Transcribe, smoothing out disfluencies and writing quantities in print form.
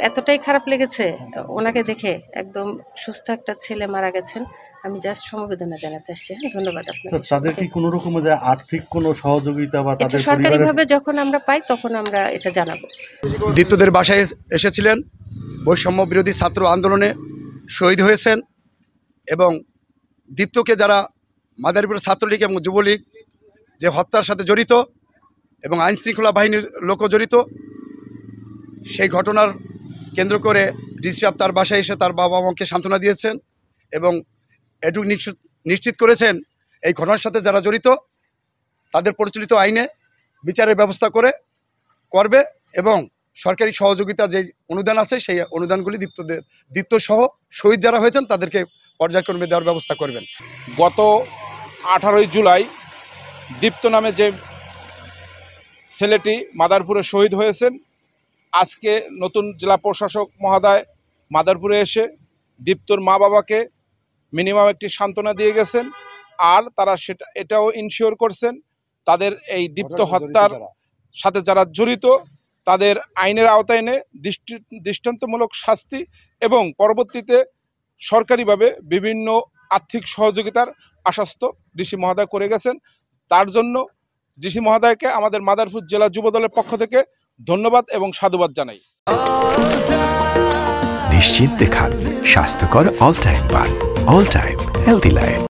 এতটাই খারাপ লেগেছে ওনাকে দেখে, একদম সুস্থ একটা ছেলে মারা গেছেন। আমি জাস্ট সমবেদনা জানাতে আসছি। ধন্যবাদ আপনাকে। তাদের কি কোনো রকম আর্থিক কোনো সহযোগিতা বা এটা তাদের সরকারিভাবে যখন আমরা পাই তখন আমরা এটা জানাবো। দীপ্তদের বাসায় এসেছিলেন, বৈষম্য বিরোধী ছাত্র আন্দোলনে শহীদ হয়েছেন এবং দীপ্তকে যারা মাদারীপুর ছাত্রলীগ এবং যুবলীগ যে হত্যার সাথে জড়িত এবং আইনশৃঙ্খলা বাহিনীর লোকও জড়িত, সেই ঘটনার কেন্দ্র করে ডিসি সাহেব তার বাসায় এসে তার বাবা মাকে সান্ত্বনা দিয়েছেন এবং এটুকু নিশ্চিত করেছেন এই ঘটনার সাথে যারা জড়িত তাদের প্রচলিত আইনে বিচারের ব্যবস্থা করবে এবং সরকারি সহযোগিতা যে অনুদান আছে সেই অনুদানগুলি দীপ্ত সহ শহীদ যারা হয়েছেন তাদেরকে পর্যায়ক্রমে দেওয়ার ব্যবস্থা করবেন। গত 18 জুলাই দীপ্ত নামে যে ছেলেটি মাদারপুরে শহীদ হয়েছেন, আজকে নতুন জেলা প্রশাসক মহোদয় মাদারপুরে এসে দীপ্তর মা বাবাকে মিনিমাম একটি সান্ত্বনা দিয়ে গেছেন। আর তারা এটাও ইনশিওর করছেন তাদের এই দীপ্ত হত্যার সাথে যারা জড়িত তাদের আইনের আওতায় এনে দৃষ্টান্তমূলক শাস্তি এবং পরবর্তীতে সরকারিভাবে বিভিন্ন আর্থিক সহযোগিতার আশ্বস্ত ডিসি মহোদয় করে গেছেন। তার জন্য ডিসি মহোদয়কে আমাদের মাদারীপুর জেলা যুবদলের পক্ষ থেকে ধন্যবাদ এবং সাধুবাদ জানাই। নিশ্চিন্তে খান স্বাস্থ্যকর অল টাইম পান, অল টাইম হেলদি লাইফ।